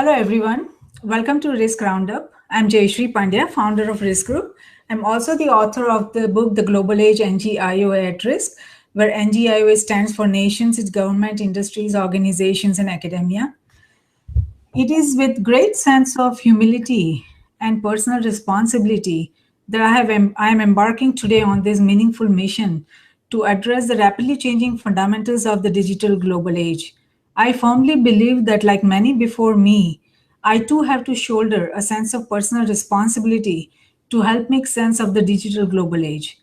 Hello, everyone. Welcome to Risk Roundup. I'm Jayashree Pandya, founder of Risk Group. I'm also the author of the book, The Global Age NGIOA at Risk, where NGIOA stands for nations, its government, industries, organizations, and academia. It is with great sense of humility and personal responsibility that I am embarking today on this meaningful mission to address the rapidly changing fundamentals of the digital global age. I firmly believe that, like many before me, I too have to shoulder a sense of personal responsibility to help make sense of the digital global age.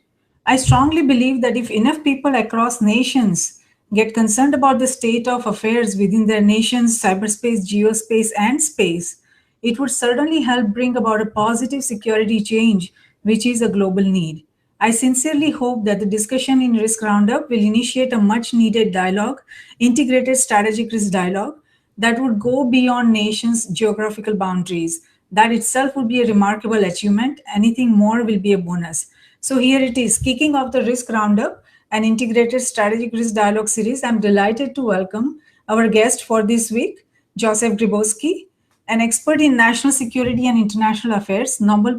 I strongly believe that if enough people across nations get concerned about the state of affairs within their nation's cyberspace, geospace, and space, it would certainly help bring about a positive security change, which is a global need. I sincerely hope that the discussion in Risk Roundup will initiate a much needed dialogue, integrated strategic risk dialogue, that would go beyond nations' geographical boundaries. That itself would be a remarkable achievement. Anything more will be a bonus. So here it is, kicking off the Risk Roundup, an integrated strategic risk dialogue series. I'm delighted to welcome our guest for this week, Joseph Grieboski, an expert in national security and international affairs. Nobel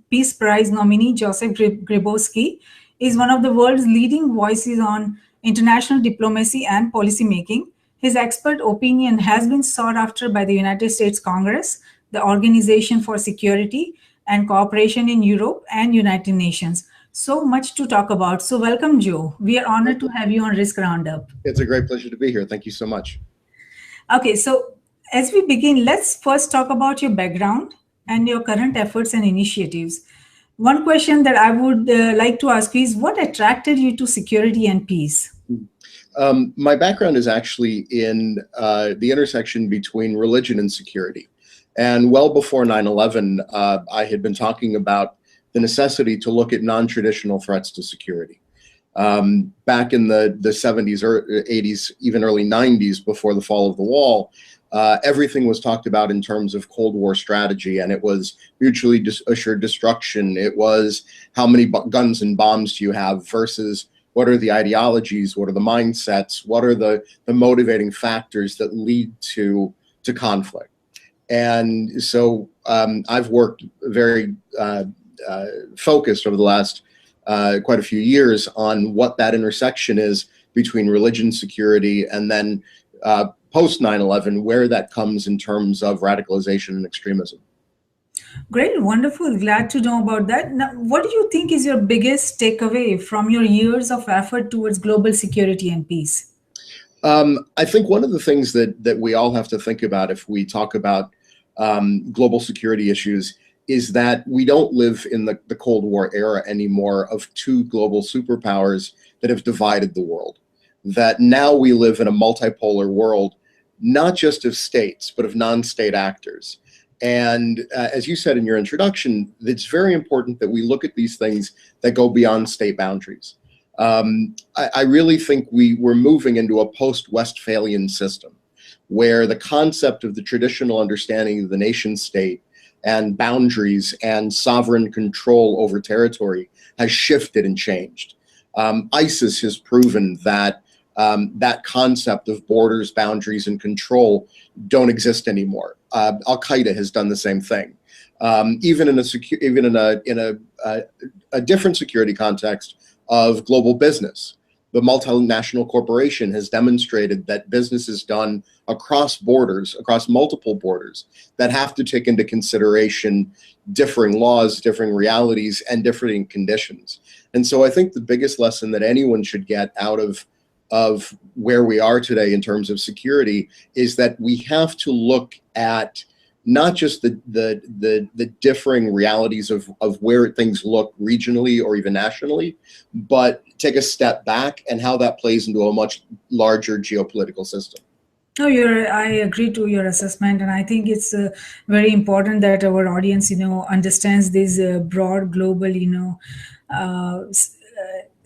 Peace Prize nominee Joseph Grieboski is one of the world's leading voices on international diplomacy and policymaking. His expert opinion has been sought after by the United States Congress, the Organization for Security and Cooperation in Europe, and United Nations. So much to talk about. So welcome, Joe. We are honored to have you on Risk Roundup. It's a great pleasure to be here. Thank you so much. Okay, so as we begin, let's first talk about your background and your current efforts and initiatives. One question that I would like to ask you is, what attracted you to security and peace? My background is actually in the intersection between religion and security. And well before 9/11, I had been talking about the necessity to look at non-traditional threats to security. Back in the 70s or 80s, even early 90s, before the fall of the wall, everything was talked about in terms of Cold War strategy, and it was mutually assured destruction. It was how many guns and bombs do you have versus what are the ideologies, what are the mindsets, what are the motivating factors that lead to conflict. And so I've worked very focused over the last quite a few years on what that intersection is between religion, security, and then post 9/11, where that comes in terms of radicalization and extremism. Great, wonderful. Glad to know about that. Now, what do you think is your biggest takeaway from your years of effort towards global security and peace? I think one of the things that we all have to think about if we talk about global security issues is that we don't live in the Cold War era anymore of two global superpowers that have divided the world. That now we live in a multipolar world, not just of states, but of non-state actors. And as you said in your introduction, it's very important that we look at these things that go beyond state boundaries. I really think we're moving into a post-Westphalian system where the concept of the traditional understanding of the nation state and boundaries and sovereign control over territory has shifted and changed. ISIS has proven that that concept of borders, boundaries, and control don't exist anymore. Al Qaeda has done the same thing. Even in a different security context of global business, the multinational corporation has demonstrated that business is done across borders, across multiple borders, that have to take into consideration differing laws, differing realities, and differing conditions. And so I think the biggest lesson that anyone should get out of where we are today in terms of security is that we have to look at not just the differing realities of where things look regionally or even nationally, but take a step back and how that plays into a much larger geopolitical system. No, I agree to your assessment, and I think it's very important that our audience, understands this broad global,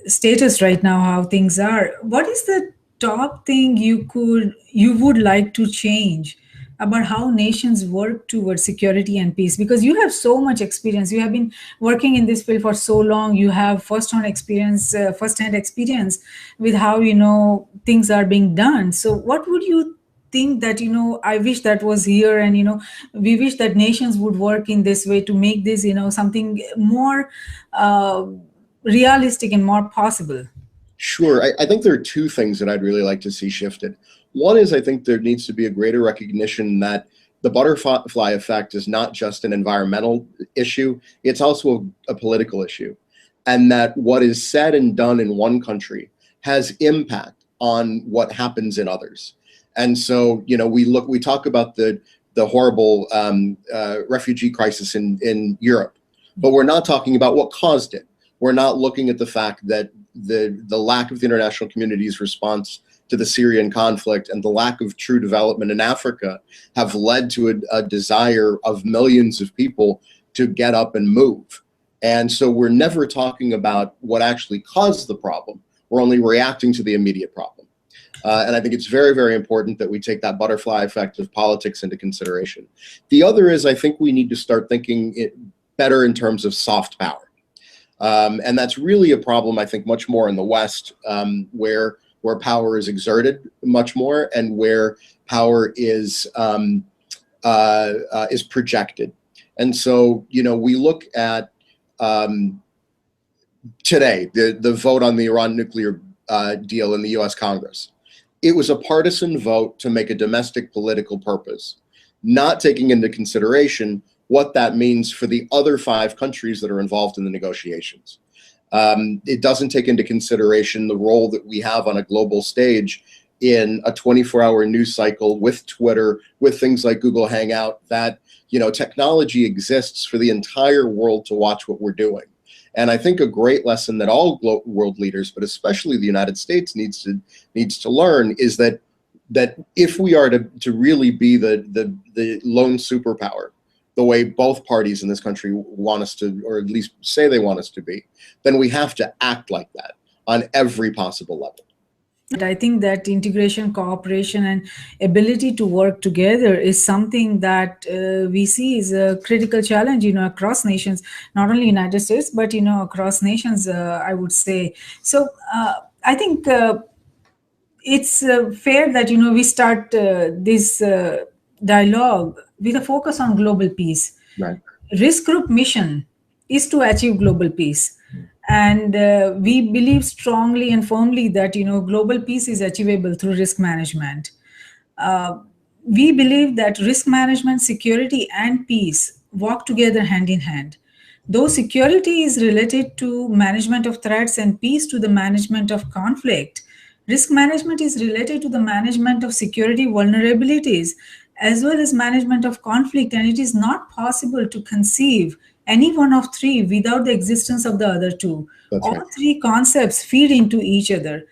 status right now, how things are. What is the top thing you would like to change about how nations work towards security and peace? Because you have so much experience. You have been working in this field for so long. You have first-hand experience with how things are being done. So what would you think that, I wish that was here, and, we wish that nations would work in this way to make this, something more realistic and more possible? Sure. I think there are two things that I'd really like to see shifted. One is I think there needs to be a greater recognition that the butterfly effect is not just an environmental issue, it's also a political issue. And that what is said and done in one country has impact on what happens in others. And so, we talk about the horrible refugee crisis in Europe, but we're not talking about what caused it. We're not looking at the fact that the lack of the international community's response to the Syrian conflict and the lack of true development in Africa have led to a desire of millions of people to get up and move. And so we're never talking about what actually caused the problem. We're only reacting to the immediate problem. And I think it's very, very important that we take that butterfly effect of politics into consideration. The other is I think we need to start thinking better in terms of soft power. And that's really a problem, I think, much more in the West, where power is exerted much more and where power is projected. And so, we look at today, the vote on the Iran nuclear deal in the US Congress. It was a partisan vote to make a domestic political purpose, not taking into consideration what that means for the other 5 countries that are involved in the negotiations. It doesn't take into consideration the role that we have on a global stage in a 24-hour news cycle with Twitter, with things like Google Hangout, that technology exists for the entire world to watch what we're doing. And I think a great lesson that all world leaders, but especially the United States, needs to learn is that if we are to really be the lone superpower, the way both parties in this country want us to, or at least say they want us to be, then we have to act like that on every possible level. I think that integration, cooperation, and ability to work together is something that we see is a critical challenge, across nations, not only United States, but, across nations, I would say. So I think it's fair that, we start this dialogue with a focus on global peace. Right. Risk Group mission is to achieve global peace. And we believe strongly and firmly that, global peace is achievable through risk management. We believe that risk management, security, and peace walk together hand in hand. Though security is related to management of threats and peace to the management of conflict, risk management is related to the management of security vulnerabilities as well as management of conflict, and it is not possible to conceive any one of 3 without the existence of the other 2. That's All right. 3 concepts feed into each other.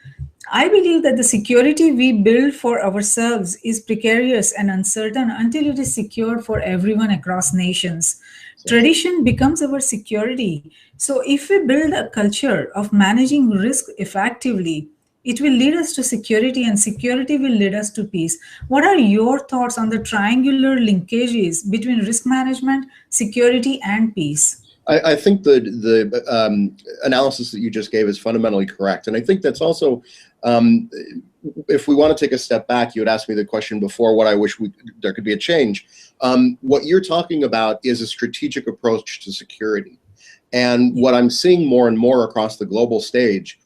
I believe that the security we build for ourselves is precarious and uncertain until it is secure for everyone across nations. Tradition becomes our security. So if we build a culture of managing risk effectively, it will lead us to security, and security will lead us to peace. What are your thoughts on the triangular linkages between risk management, security, and peace? I think the analysis that you just gave is fundamentally correct. And I think that's also, if we want to take a step back, you had asked me the question before, what I wish there could be a change. What you're talking about is a strategic approach to security. And what I'm seeing more and more across the global stage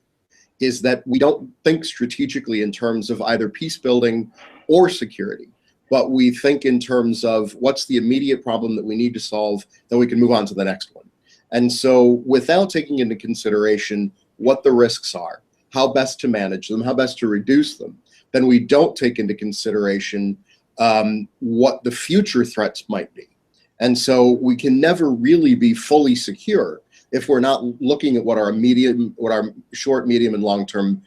is that we don't think strategically in terms of either peace building or security, but we think in terms of what's the immediate problem that we need to solve, then we can move on to the next one. And so without taking into consideration what the risks are, how best to manage them, how best to reduce them, then we don't take into consideration what the future threats might be. And so we can never really be fully secure if we're not looking at what our short, medium, and long-term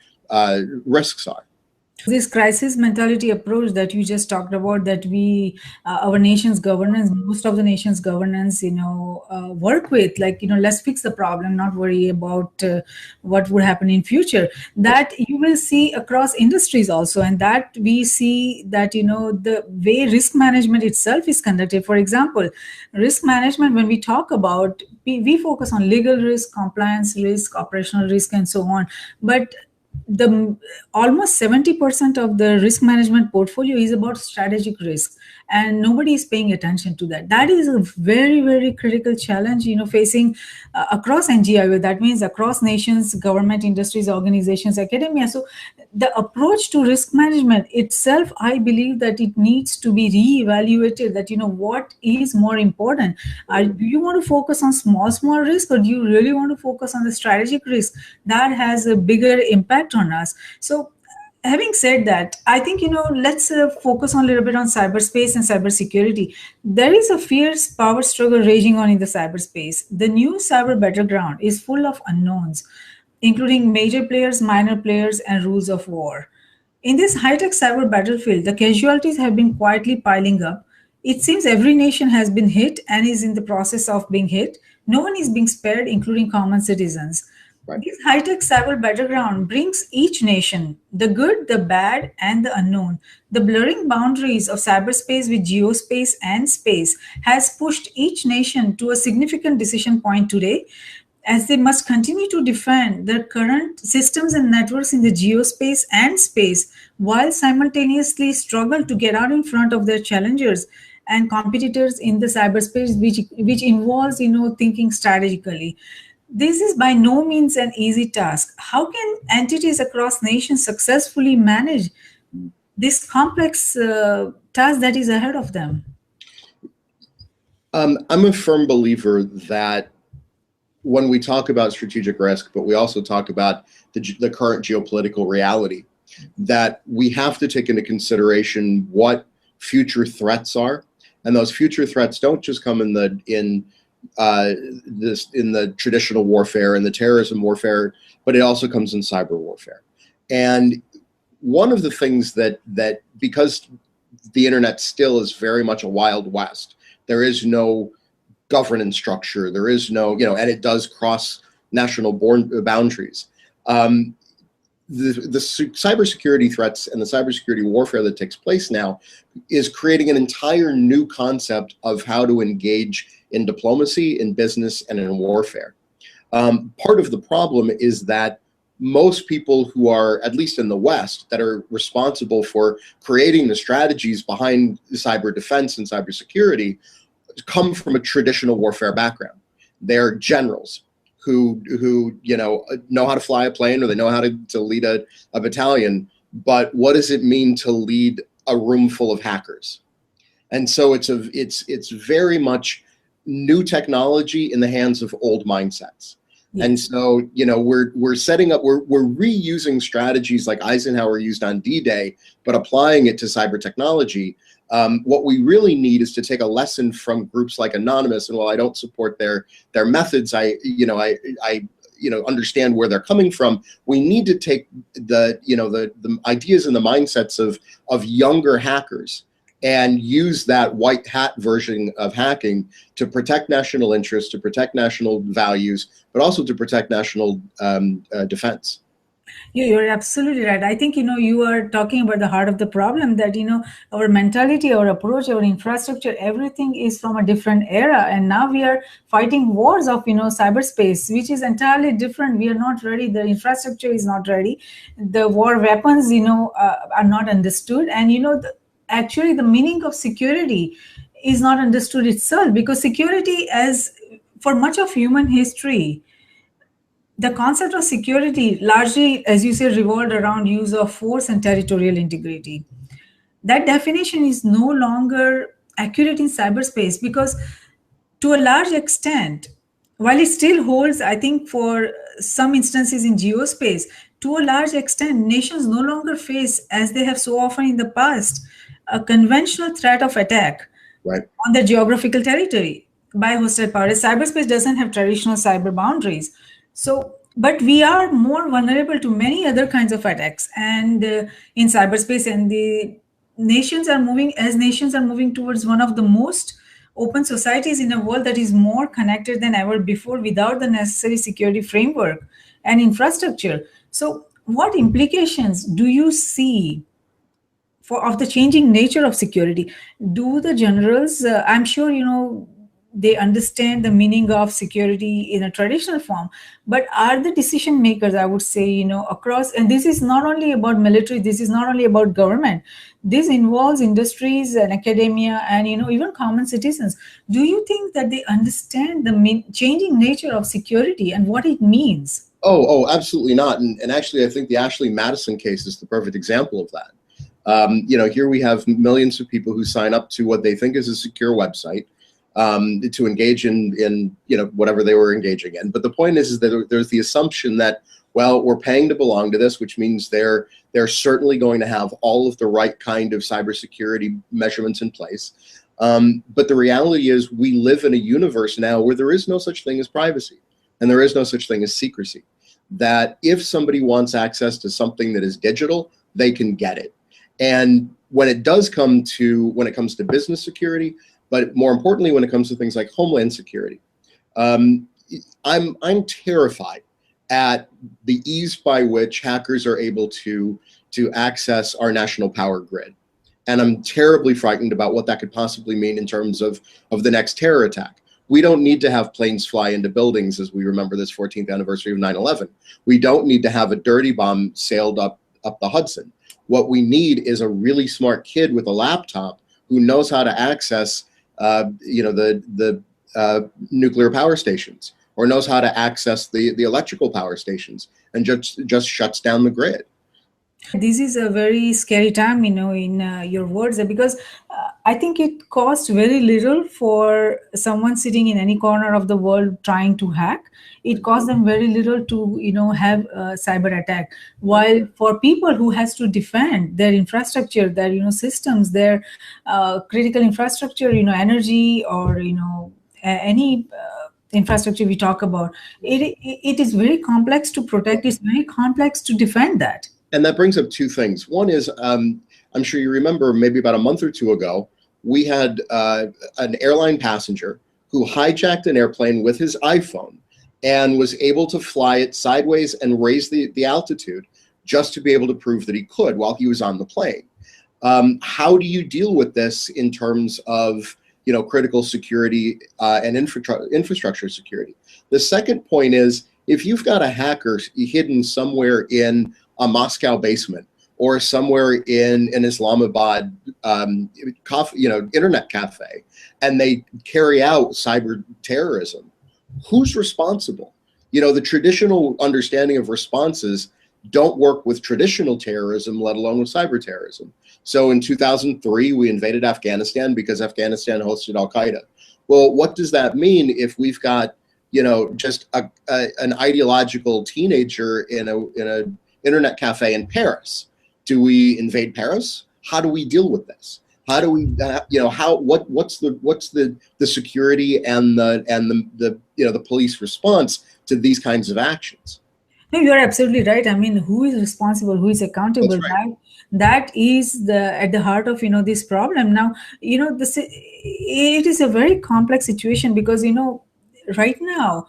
risks are. This crisis mentality approach that you just talked about, that we, our nation's governance, most of the nation's governance, work with, like, let's fix the problem, not worry about what would happen in future. That you will see across industries also, and that we see that, the way risk management itself is conducted. For example, risk management, when we talk about, we focus on legal risk, compliance risk, operational risk, and so on. But the almost 70% of the risk management portfolio is about strategic risk, and nobody is paying attention to that. That is a very, very critical challenge, facing across NGIO. That means across nations, government, industries, organizations, academia. So the approach to risk management itself, I believe that it needs to be re-evaluated, that what is more important. Do you want to focus on small risk, or do you really want to focus on the strategic risk that has a bigger impact on us? So having said that, I think let's focus on a little bit on cyberspace and cybersecurity. There is a fierce power struggle raging on in the cyberspace. The new cyber battleground is full of unknowns, including major players, minor players, and rules of war. In this high-tech cyber battlefield, the casualties have been quietly piling up. It seems every nation has been hit and is in the process of being hit. No one is being spared, including common citizens. Right. This high-tech cyber battleground brings each nation, the good, the bad, and the unknown. The blurring boundaries of cyberspace with geospace and space has pushed each nation to a significant decision point today, as they must continue to defend their current systems and networks in the geospace and space while simultaneously struggle to get out in front of their challengers and competitors in the cyberspace, which involves thinking strategically. This is by no means an easy task. How can entities across nations successfully manage this complex task that is ahead of them? I'm a firm believer that when we talk about strategic risk, but we also talk about the current geopolitical reality, that we have to take into consideration what future threats are, and those future threats don't just come in the traditional warfare and the terrorism warfare, but it also comes in cyber warfare. And one of the things that because the internet still is very much a wild west, there is no governance structure, there is no, and it does cross national boundaries. The cybersecurity threats and the cybersecurity warfare that takes place now is creating an entire new concept of how to engage in diplomacy, in business, and in warfare. Part of the problem is that most people who are, at least in the West, that are responsible for creating the strategies behind cyber defense and cybersecurity come from a traditional warfare background. They're generals who know how to fly a plane, or they know how to lead a battalion. But what does it mean to lead a room full of hackers? And so it's very much new technology in the hands of old mindsets. Yeah. And so we're setting up, we're reusing strategies like Eisenhower used on D-Day, but applying it to cyber technology. What we really need is to take a lesson from groups like Anonymous, and while I don't support their methods, I understand where they're coming from. We need to take the ideas and the mindsets of younger hackers and use that white hat version of hacking to protect national interests, to protect national values, but also to protect national defense. You're absolutely right. I think, you are talking about the heart of the problem, that, our mentality, our approach, our infrastructure, everything is from a different era. And now we are fighting wars of, cyberspace, which is entirely different. We are not ready. The infrastructure is not ready. The war weapons, are not understood. And, actually the meaning of security is not understood itself, because security, as for much of human history, the concept of security largely, as you say, revolved around use of force and territorial integrity. That definition is no longer accurate in cyberspace, because to a large extent, while it still holds, I think, for some instances in geospace, to a large extent, nations no longer face, as they have so often in the past, a conventional threat of attack on their geographical territory by hostile powers. Cyberspace doesn't have traditional cyber boundaries. So, but we are more vulnerable to many other kinds of attacks. And in cyberspace, and the nations are moving towards one of the most open societies in a world that is more connected than ever before, without the necessary security framework and infrastructure. So what implications do you see of the changing nature of security? Do the generals, I'm sure, they understand the meaning of security in a traditional form, but are the decision makers, I would say, across, and this is not only about military, this is not only about government, this involves industries and academia and even common citizens. Do you think that they understand the changing nature of security and what it means? Absolutely not. And actually, I think the Ashley Madison case is the perfect example of that. Here we have millions of people who sign up to what they think is a secure website to engage in whatever they were engaging in. But the point is that there's the assumption that, well, we're paying to belong to this, which means they're certainly going to have all of the right kind of cybersecurity measurements in place. But the reality is we live in a universe now where there is no such thing as privacy and there is no such thing as secrecy. That if somebody wants access to something that is digital, they can get it. And when it comes to business security, but more importantly, when it comes to things like homeland security, I'm terrified at the ease by which hackers are able to access our national power grid. And I'm terribly frightened about what that could possibly mean in terms of the next terror attack. We don't need to have planes fly into buildings as we remember this 14th anniversary of 9/11. We don't need to have a dirty bomb sailed up the Hudson. What we need is a really smart kid with a laptop who knows how to access, the nuclear power stations, or knows how to access the electrical power stations, and just shuts down the grid. This is a very scary time, in your words, because I think it costs very little for someone sitting in any corner of the world trying to hack. It costs them very little to, have a cyber attack. While for people who has to defend their infrastructure, their, systems, their critical infrastructure, energy, or, any infrastructure we talk about, it is very complex to protect. It's very complex to defend that. And that brings up two things. One is, I'm sure you remember maybe about a month or two ago, we had an airline passenger who hijacked an airplane with his iPhone and was able to fly it sideways and raise the altitude just to be able to prove that he could while he was on the plane. How do you deal with this in terms of critical security and infrastructure security? The second point is, if you've got a hacker hidden somewhere in a Moscow basement or somewhere in an Islamabad internet cafe, and they carry out cyber terrorism, who's responsible? The traditional understanding of responses don't work with traditional terrorism, let alone with cyber terrorism. So in 2003, we invaded Afghanistan because Afghanistan hosted Al-Qaeda. Well, what does that mean if we've got just an ideological teenager in a internet cafe in Paris? Do we invade Paris? How do we deal with this? How do we, what's the security and the police response to these kinds of actions? No, you're absolutely right. I mean, who is responsible? Who is accountable? That's right. That is at the heart of this problem. Now, it is a very complex situation because right now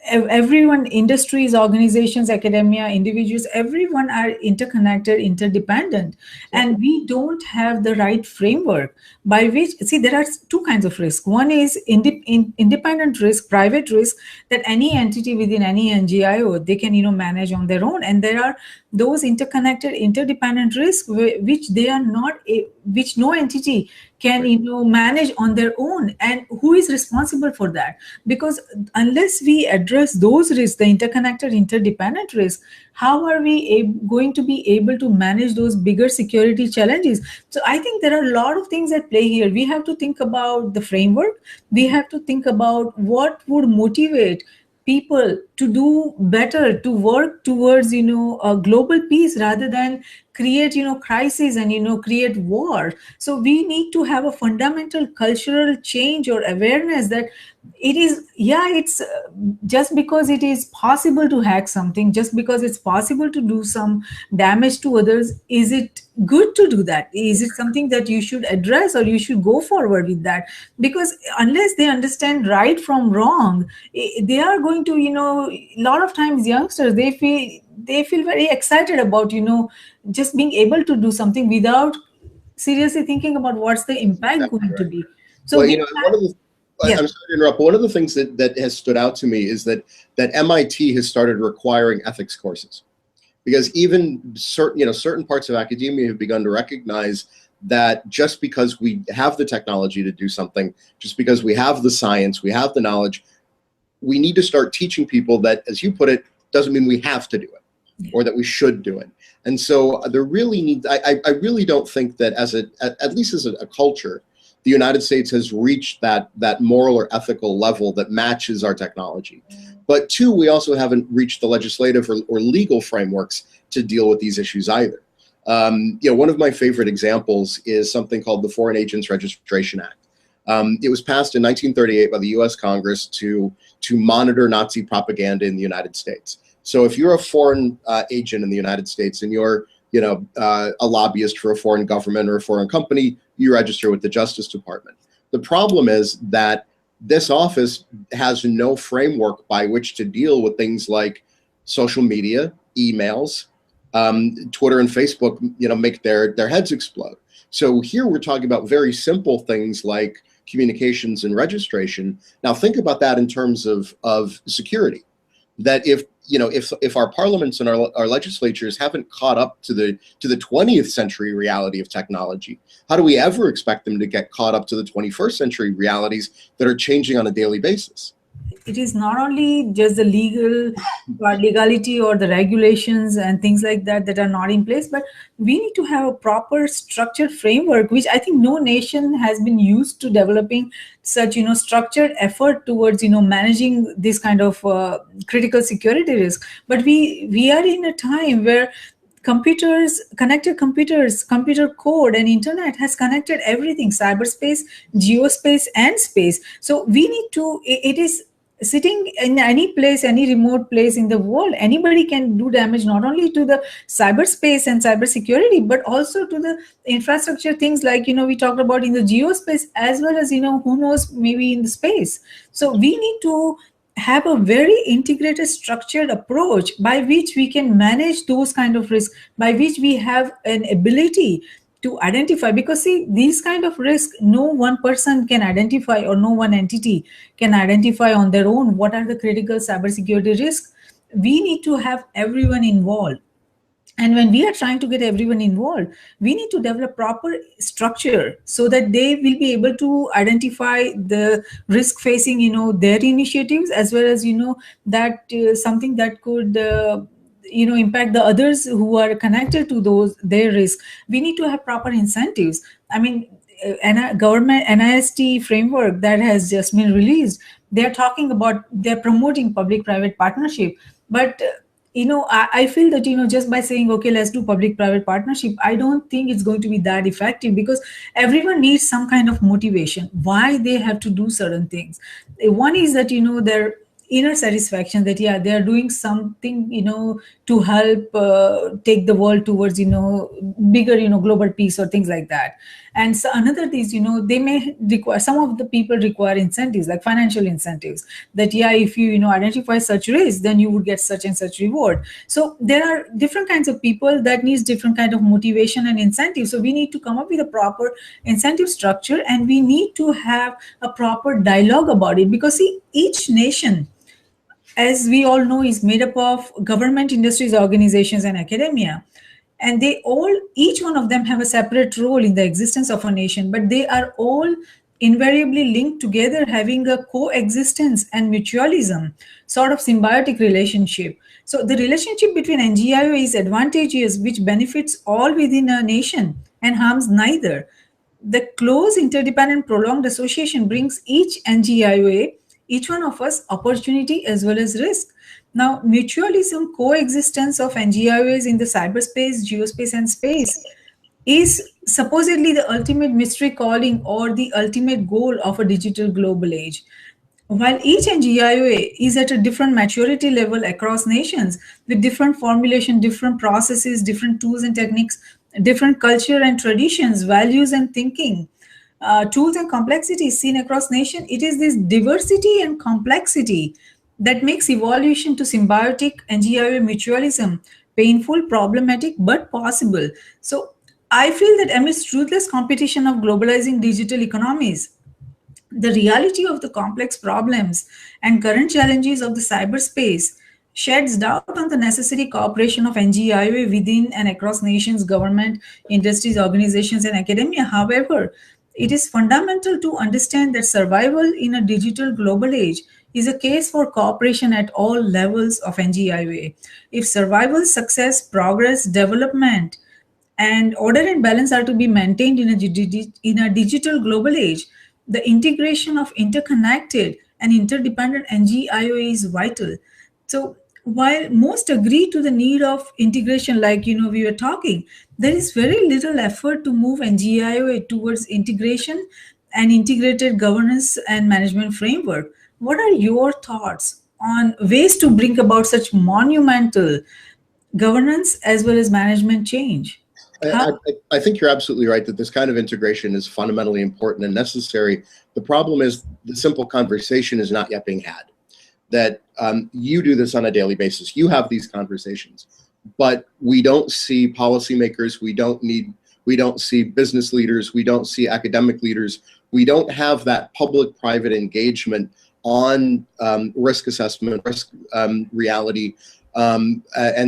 everyone, industries, organizations, academia, individuals, everyone are interconnected, interdependent, and we don't have the right framework by which, there are two kinds of risk. One is independent risk, private risk, that any entity within any NGIO, they can manage on their own, and there are those interconnected, interdependent risks which they are not, which no entity can manage on their own. And who is responsible for that? Because unless we address those risks, the interconnected, interdependent risks, how are we going to be able to manage those bigger security challenges? So I think there are a lot of things at play here. We have to think about the framework. We have to think about what would motivate people to do better, to work towards a global peace rather than create crisis and create war. So we need to have a fundamental cultural change or awareness that it's just because it is possible to hack something, just because it's possible to do some damage to others, is it good to do that? Is it something that you should address, or you should go forward with that? Because unless they understand right from wrong, they are going to a lot of times youngsters, they feel very excited about just being able to do something without seriously thinking about what's the impact going to be. So well, Yes. I'm sorry to interrupt, but one of the things that has stood out to me is that MIT has started requiring ethics courses, because even certain parts of academia have begun to recognize that just because we have the technology to do something, just because we have the science, we have the knowledge, we need to start teaching people that, as you put it, doesn't mean we have to do it or that we should do it. And so there really needs, I really don't think that at least as a culture, the United States has reached that moral or ethical level that matches our technology. But two, we also haven't reached the legislative or legal frameworks to deal with these issues either. One of my favorite examples is something called the Foreign Agents Registration Act. It was passed in 1938 by the U.S. Congress to monitor Nazi propaganda in the United States. So if you're a foreign agent in the United States and you're a lobbyist for a foreign government or a foreign company, you register with the Justice Department. The problem is that this office has no framework by which to deal with things like social media, emails, Twitter and Facebook, make their heads explode. So here we're talking about very simple things like communications and registration. Now think about that in terms of security. That if our parliaments and our legislatures haven't caught up to the 20th century reality of technology, how do we ever expect them to get caught up to the 21st century realities that are changing on a daily basis? It is not only just the legality or the regulations and things like that are not in place, but we need to have a proper structured framework, which I think no nation has been used to developing such, structured effort towards, managing this kind of critical security risk. But we are in a time where connected computers, computer code and internet has connected everything, cyberspace, geospace and space. So we need to, it is sitting in any place, any remote place in the world, anybody can do damage not only to the cyberspace and cybersecurity, but also to the infrastructure things like, we talked about in the geospace, as well as, who knows, maybe in the space. So we need to have a very integrated, structured approach by which we can manage those kind of risks, by which we have an ability to identify, because see, these kind of risk, no one person can identify or no one entity can identify on their own what are the critical cybersecurity risks. We need to have everyone involved. And when we are trying to get everyone involved, we need to develop proper structure so that they will be able to identify the risk facing, their initiatives, as well as, that something that could impact the others who are connected to their risk. We need to have proper incentives. I mean, government NIST framework that has just been released, they're talking about, they're promoting public-private partnership. But I feel that, just by saying, okay, let's do public-private partnership, I don't think it's going to be that effective, because everyone needs some kind of motivation why they have to do certain things. One is that, their inner satisfaction that, yeah, they are doing something, to help take the world towards, bigger, global peace or things like that. And so another is, they may require, some of the people require incentives, like financial incentives, that, yeah, if you, identify such risk, then you would get such and such reward. So there are different kinds of people that needs different kind of motivation and incentive. So we need to come up with a proper incentive structure, and we need to have a proper dialogue about it, because see, each nation, as we all know, is made up of government, industries, organizations, and academia. And each one of them have a separate role in the existence of a nation, but they are all invariably linked together, having a coexistence and mutualism, sort of symbiotic relationship. So the relationship between NGIO is advantageous, which benefits all within a nation and harms neither. The close, interdependent, prolonged association brings each NGIOA, each one of us, opportunity as well as risk. Now, mutualism, coexistence of NGIOs in the cyberspace, geospace, and space is supposedly the ultimate mystery calling or the ultimate goal of a digital global age. While each NGIOA is at a different maturity level across nations, with different formulation, different processes, different tools and techniques, different culture and traditions, values and thinking, tools and complexity seen across nation, it is this diversity and complexity that makes evolution to symbiotic NGIO mutualism painful, problematic, but possible. So I feel that amidst ruthless competition of globalizing digital economies, The reality of the complex problems and current challenges of the cyberspace sheds doubt on the necessary cooperation of NGIOA within and across nations, government, industries, organizations, and academia. However, it is fundamental to understand that survival in a digital global age is a case for cooperation at all levels of NGIOA. If survival, success, progress, development, and order and balance are to be maintained in a digital global age, the integration of interconnected and interdependent NGIOA is vital. So while most agree to the need of integration, like we were talking, there is very little effort to move NGIOA towards integration and integrated governance and management framework. What are your thoughts on ways to bring about such monumental governance as well as management change? I, How? I think you're absolutely right that this kind of integration is fundamentally important and necessary. The problem is the simple conversation is not yet being had. That you do this on a daily basis. You have these conversations, but we don't see policymakers. We don't see business leaders. We don't see academic leaders. We don't have that public-private engagement on risk assessment, risk reality, and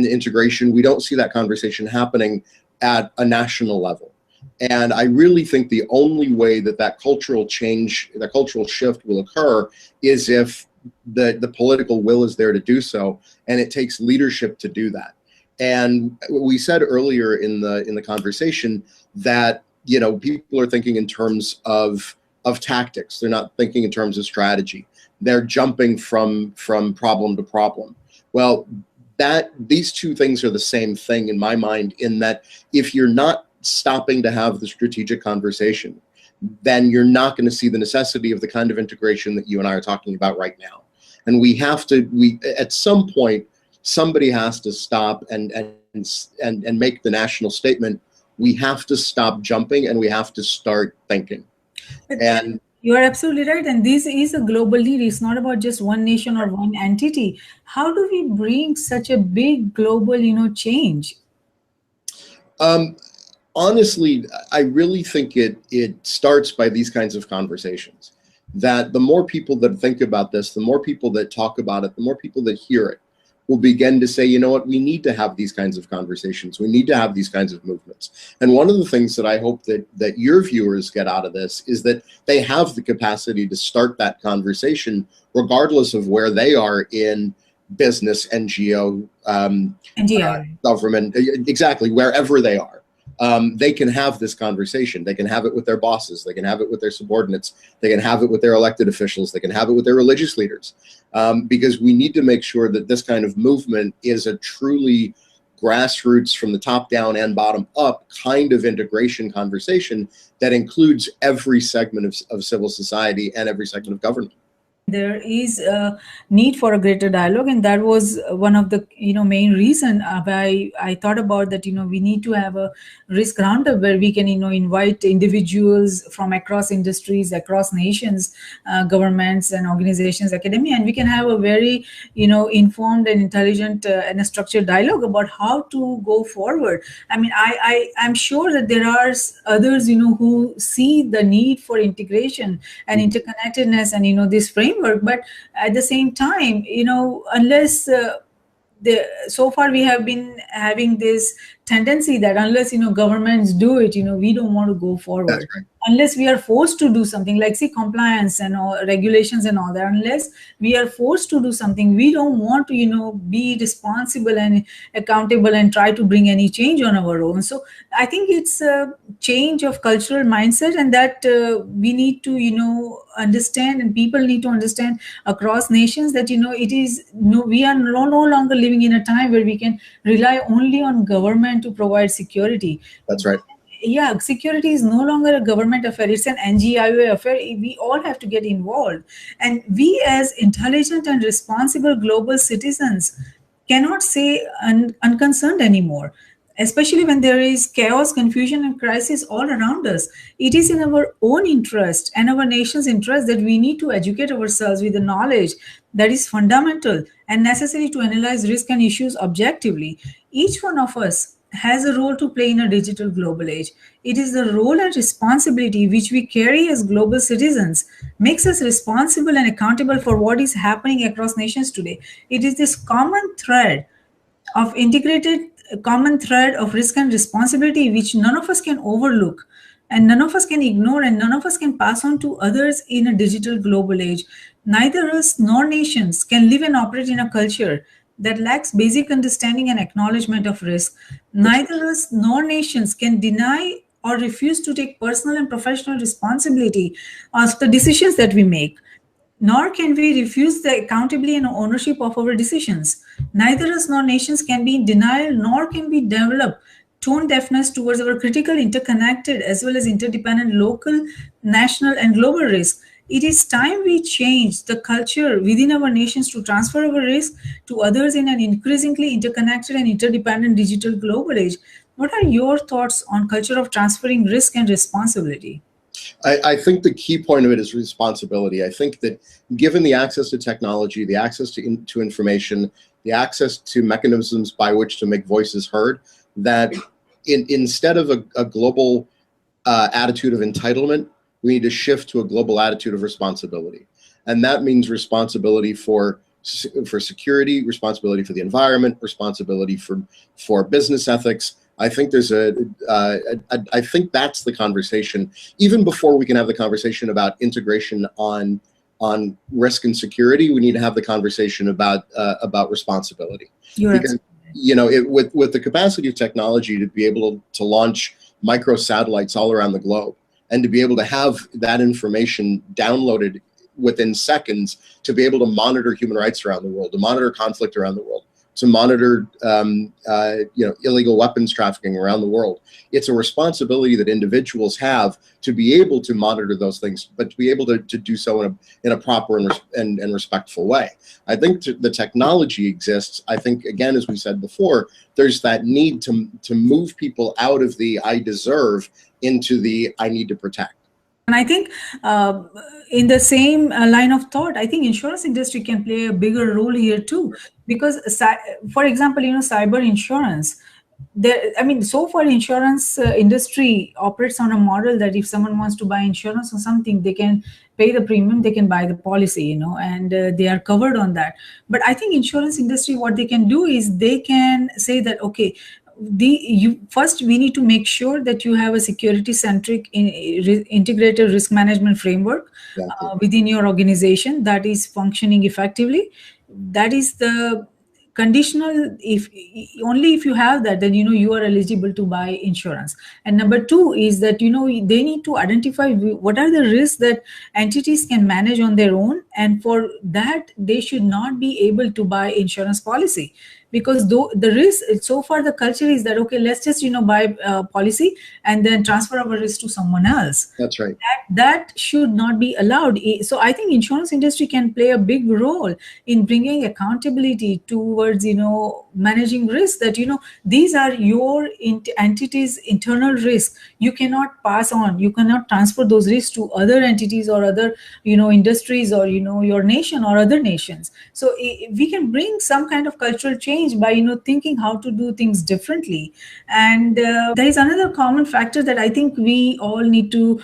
integration. We don't see that conversation happening at a national level. And I really think the only way that that cultural change, that cultural shift will occur is if the political will is there to do so, and it takes leadership to do that. And we said earlier in the conversation that people are thinking in terms of tactics. They're not thinking in terms of strategy. They're jumping from problem to problem. Well, these two things are the same thing in my mind, in that if you're not stopping to have the strategic conversation, then you're not going to see the necessity of the kind of integration that you and I are talking about right now. And we at some point, somebody has to stop and make the national statement. We have to stop jumping and we have to start thinking. And you are absolutely right. And this is a global need. It's not about just one nation or one entity. How do we bring such a big global, change? Honestly, I really think it starts by these kinds of conversations. That the more people that think about this, the more people that talk about it, the more people that hear it will begin to say, you know what, we need to have these kinds of conversations. We need to have these kinds of movements. And one of the things that I hope that your viewers get out of this is that they have the capacity to start that conversation regardless of where they are in business, NGO, government, exactly, wherever they are. They can have this conversation. They can have it with their bosses. They can have it with their subordinates. They can have it with their elected officials. They can have it with their religious leaders. Because we need to make sure that this kind of movement is a truly grassroots, from the top down and bottom up kind of integration conversation that includes every segment of civil society and every segment of government. There is a need for a greater dialogue, and that was one of the main reason why I thought about that. We need to have a risk roundup where we can invite individuals from across industries, across nations, governments and organizations, academia, and we can have a very informed and intelligent and a structured dialogue about how to go forward. I mean, I'm sure that there are others who see the need for integration and interconnectedness and this framework. But at the same time, unless so far we have been having this tendency that unless governments do it, we don't want to go forward. Right. Unless we are forced to do something like compliance and all regulations and all that, unless we are forced to do something, we don't want to be responsible and accountable and try to bring any change on our own. So I think it's a change of cultural mindset, and that we need to understand, and people need to understand across nations that it is we are no longer living in a time where we can rely only on government to provide security. That's right. Yeah, security is no longer a government affair, it's an NGIOA affair. We all have to get involved, and we as intelligent and responsible global citizens cannot say unconcerned anymore, especially when there is chaos, confusion and crisis all around us. It is in our own interest and our nation's interest that we need to educate ourselves with the knowledge that is fundamental and necessary to analyze risk and issues objectively. Each one of us has a role to play in a digital global age. It is the role and responsibility which we carry as global citizens makes us responsible and accountable for what is happening across nations today. It is this common thread of risk and responsibility which none of us can overlook, and none of us can ignore, and none of us can pass on to others in a digital global age. Neither us nor nations can live and operate in a culture that lacks basic understanding and acknowledgement of risk. Neither us nor nations can deny or refuse to take personal and professional responsibility of the decisions that we make, nor can we refuse the accountability and ownership of our decisions. Neither us nor nations can be in denial, nor can we develop tone deafness towards our critical, interconnected, as well as interdependent local, national, and global risk. It is time we change the culture within our nations to transfer our risk to others in an increasingly interconnected and interdependent digital global age. What are your thoughts on culture of transferring risk and responsibility? I think the key point of it is responsibility. I think that given the access to technology, the access to information, the access to mechanisms by which to make voices heard, that instead of a global attitude of entitlement, we need to shift to a global attitude of responsibility. And that means responsibility for security, responsibility for the environment, responsibility for business ethics. I think I think that's the conversation. Even before we can have the conversation about integration on risk and security, we need to have the conversation about responsibility. Because with the capacity of technology to be able to launch micro satellites all around the globe, and to be able to have that information downloaded within seconds, to be able to monitor human rights around the world, to monitor conflict around the world, to monitor illegal weapons trafficking around the world. It's a responsibility that individuals have to be able to monitor those things, but to be able to do so in a proper and respectful way. I think the technology exists. I think, again, as we said before, there's that need to move people out of the I deserve into the I need to protect. And I think in the same line of thought, I think insurance industry can play a bigger role here too. Because, for example, cyber insurance, so far insurance industry operates on a model that if someone wants to buy insurance or something, they can pay the premium, they can buy the policy, and they are covered on that. But I think insurance industry, what they can do is they can say that, okay, first we need to make sure that you have a security centric integrated risk management framework within your organization that is functioning effectively. That is the conditional. If you have that, then you are eligible to buy insurance. And number two is that they need to identify what are the risks that entities can manage on their own, and for that they should not be able to buy insurance policy. Because though the risk, so far the culture is that, okay, let's just buy a policy and then transfer our risk to someone else. That's right. That should not be allowed. So I think insurance industry can play a big role in bringing accountability towards managing risk, that these are your entities' internal risks. You cannot pass on, you cannot transfer those risks to other entities or other industries or your nation or other nations. So we can bring some kind of cultural change by thinking how to do things differently. And there is another common factor that I think we all need to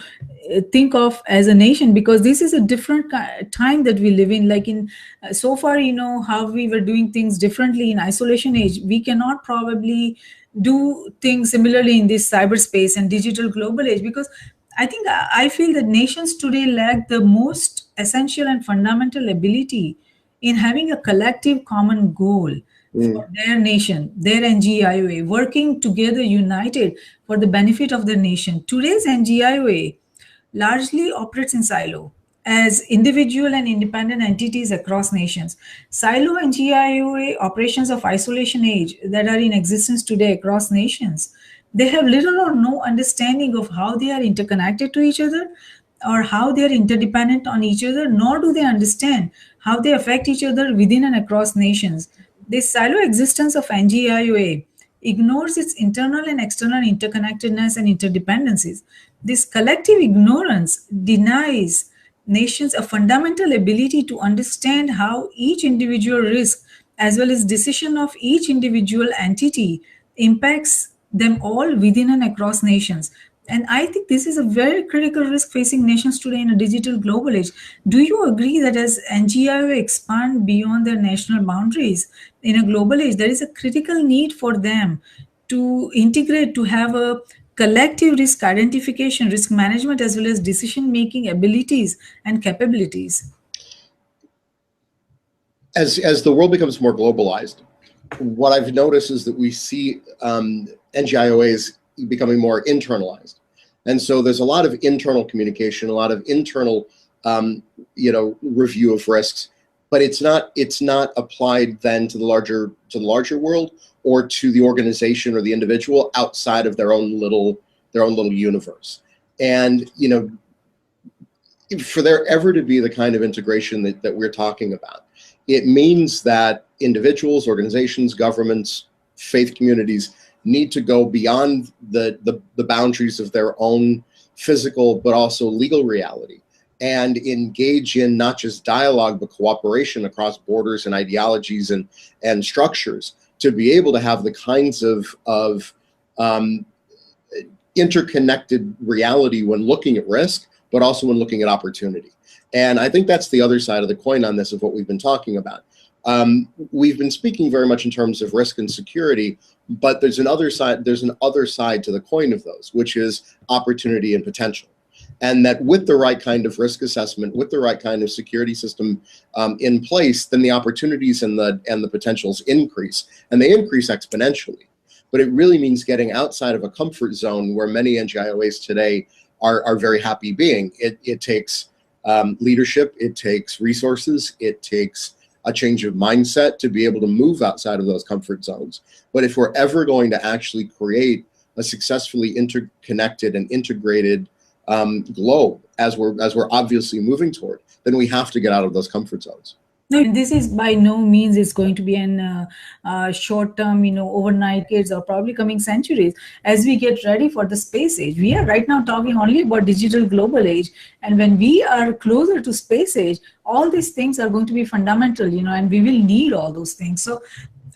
think of as a nation, because this is a different time that we live in. Like in so far, how we were doing things differently in isolation age, we cannot probably do things similarly in this cyberspace and digital global age, because I feel that nations today lack the most essential and fundamental ability in having a collective common goal for their nation, their NGIOA, working together united for the benefit of the nation. Today's NGIOA largely operates in silo as individual and independent entities across nations. Silo NGIOA operations of isolation age that are in existence today across nations, they have little or no understanding of how they are interconnected to each other or how they are interdependent on each other, nor do they understand how they affect each other within and across nations. This silo existence of NGIOA ignores its internal and external interconnectedness and interdependencies. This collective ignorance denies nations a fundamental ability to understand how each individual risk, as well as decision of each individual entity, impacts them all within and across nations. And I think this is a very critical risk facing nations today in a digital global age. Do you agree that as NGIO expand beyond their national boundaries in a global age, there is a critical need for them to integrate, to have a collective risk identification, risk management, as well as decision making abilities and capabilities? As the world becomes more globalized, what I've noticed is that we see NGIOAs becoming more internalized. And so there's a lot of internal communication, a lot of internal review of risks, but it's not applied then to the larger world or to the organization or the individual outside of their own little universe. And for there ever to be the kind of integration that we're talking about, it means that individuals, organizations, governments, faith communities need to go beyond the boundaries of their own physical but also legal reality and engage in not just dialogue but cooperation across borders and ideologies and structures to be able to have the kinds of interconnected reality when looking at risk, but also when looking at opportunity. And I think that's the other side of the coin on this of what we've been talking about. We've been speaking very much in terms of risk and security, but there's an other side to the coin of those, which is opportunity and potential. And that with the right kind of risk assessment, with the right kind of security system in place, then the opportunities and the potentials increase, and they increase exponentially. But it really means getting outside of a comfort zone where many NGIOAs today are very happy being. It takes leadership, it takes resources, it takes a change of mindset to be able to move outside of those comfort zones. But if we're ever going to actually create a successfully interconnected and integrated globe, as we're obviously moving toward, then we have to get out of those comfort zones. No, this is by no means is going to be an short-term, overnight kids or probably coming centuries. As we get ready for the space age, we are right now talking only about digital global age. And when we are closer to space age, all these things are going to be fundamental, and we will need all those things. So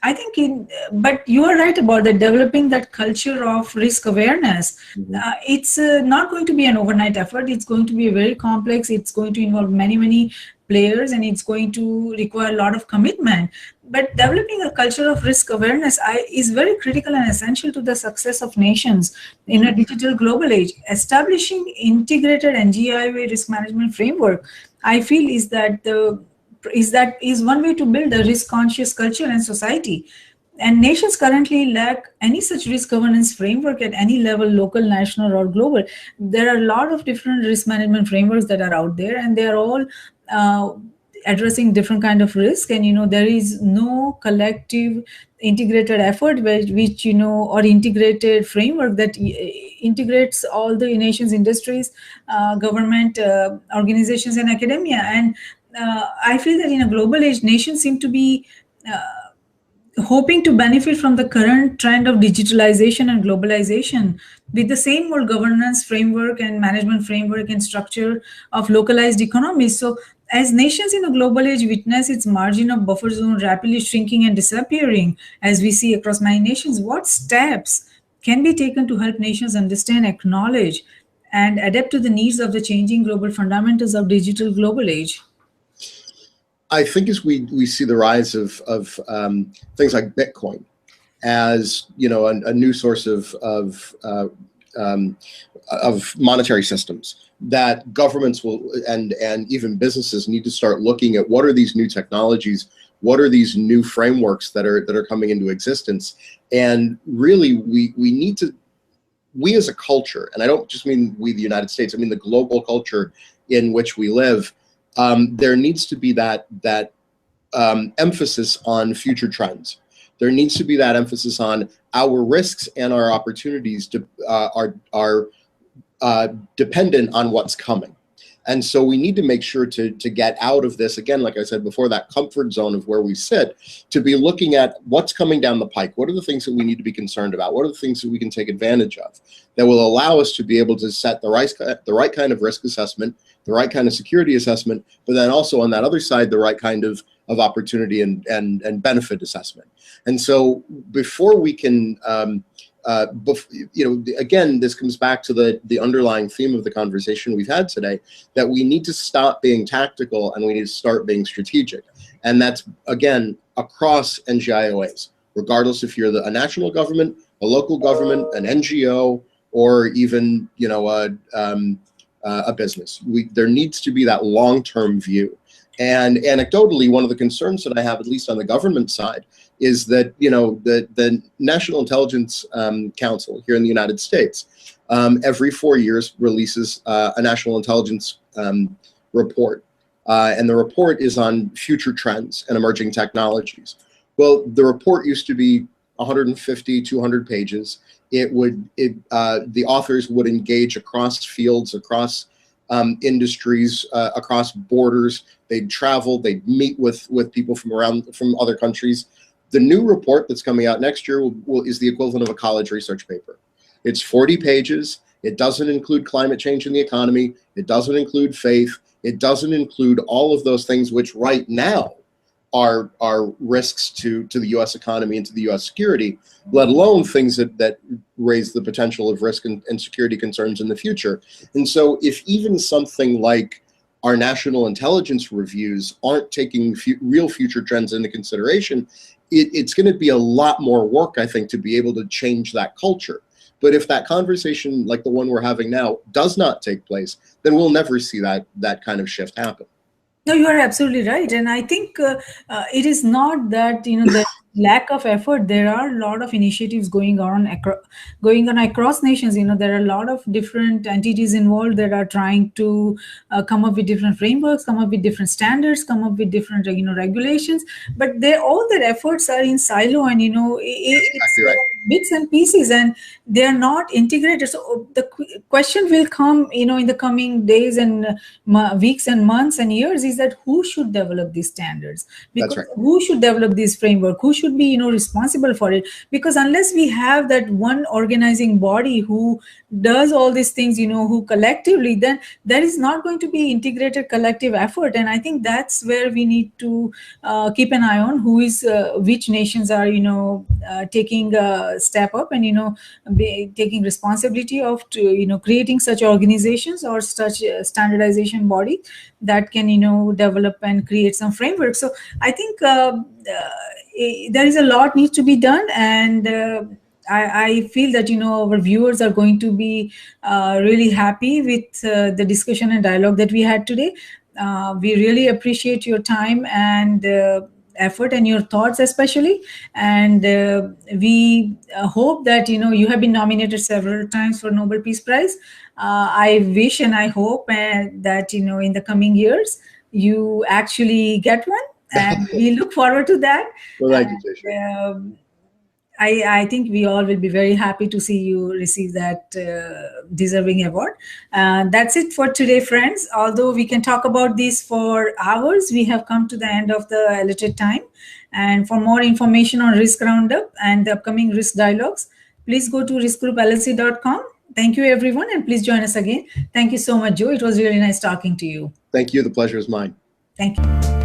I think, but you are right about that, developing that culture of risk awareness. Mm-hmm. It's not going to be an overnight effort. It's going to be very complex. It's going to involve many, many players, and it's going to require a lot of commitment. But developing a culture of risk awareness is very critical and essential to the success of nations in a digital global age. Establishing integrated NGIOA risk management framework, I feel, is one way to build a risk-conscious culture and society. And nations currently lack any such risk governance framework at any level, local, national, or global. There are a lot of different risk management frameworks that are out there, and they are all addressing different kind of risk. And there is no collective integrated effort which or integrated framework that integrates all the nations, industries, government organizations, and academia. And I feel that in a global age, nations seem to be hoping to benefit from the current trend of digitalization and globalization with the same old governance framework and management framework and structure of localized economies. So as nations in a global age witness its margin of buffer zone rapidly shrinking and disappearing, as we see across many nations, what steps can be taken to help nations understand, acknowledge, and adapt to the needs of the changing global fundamentals of digital global age? I think as we see the rise of things like Bitcoin as a new source of monetary systems, that governments will and even businesses need to start looking at what are these new technologies, what are these new frameworks that are coming into existence, and really we need to, we as a culture, and I don't just mean we the United States, I mean the global culture in which we live. There needs to be that emphasis on future trends. There needs to be that emphasis on our risks and our opportunities are dependent on what's coming. And so we need to make sure to get out of this, again, like I said before, that comfort zone of where we sit, to be looking at what's coming down the pike. What are the things that we need to be concerned about? What are the things that we can take advantage of that will allow us to be able to set the right kind of risk assessment, the right kind of security assessment, but then also on that other side, the right kind of opportunity and benefit assessment. And so before we can again, this comes back to the underlying theme of the conversation we've had today, that we need to stop being tactical and we need to start being strategic. And that's, again, across NGIOAs, regardless if you're a national government, a local government, an NGO, or even, a business. There needs to be that long-term view. And anecdotally, one of the concerns that I have, at least on the government side, is that the National Intelligence Council here in the United States every 4 years releases a national intelligence report, and the report is on future trends and emerging technologies. Well, the report used to be 150, 200 pages. The authors would engage across fields, across industries, across borders. They'd travel, they'd meet with people from other countries. The new report that's coming out next year is the equivalent of a college research paper. It's 40 pages. It doesn't include climate change in the economy. It doesn't include faith. It doesn't include all of those things which right now are risks to the U.S. economy and to the U.S. security, let alone things that raise the potential of risk and security concerns in the future. And so if even something like our national intelligence reviews aren't taking real future trends into consideration, it's going to be a lot more work, I think, to be able to change that culture. But if that conversation, like the one we're having now, does not take place, then we'll never see that kind of shift happen. No, you are absolutely right. And I think it is not that, the lack of effort. There are a lot of initiatives going on across nations. There are a lot of different entities involved that are trying to come up with different frameworks, come up with different standards, come up with different, regulations. But all their efforts are in silo, and, it's exactly right. Bits and pieces, and they are not integrated. So the question will come, in the coming days and weeks and months and years, is that who should develop these standards? Because That's right. who should develop this framework? Who should be, responsible for it? Because unless we have that one organizing body who does all these things, who collectively, then there is not going to be integrated collective effort. And I think that's where we need to keep an eye on which nations are, taking a step up and, taking responsibility of, creating such organizations or such standardization body that can, develop and create some framework. So I think there is a lot needs to be done, and I feel that our viewers are going to be really happy with the discussion and dialogue that we had today. We really appreciate your time and effort and your thoughts especially, and we hope that you have been nominated several times for Nobel Peace Prize. I wish and I hope that in the coming years you actually get one, and we look forward to that. Well, thank you, Jayshree. I think we all will be very happy to see you receive that deserving award. That's it for today, friends. Although we can talk about this for hours, we have come to the end of the allotted time. And for more information on Risk Roundup and the upcoming Risk Dialogues, please go to riskgroupllc.com. Thank you, everyone, and please join us again. Thank you so much, Joe. It was really nice talking to you. Thank you. The pleasure is mine. Thank you.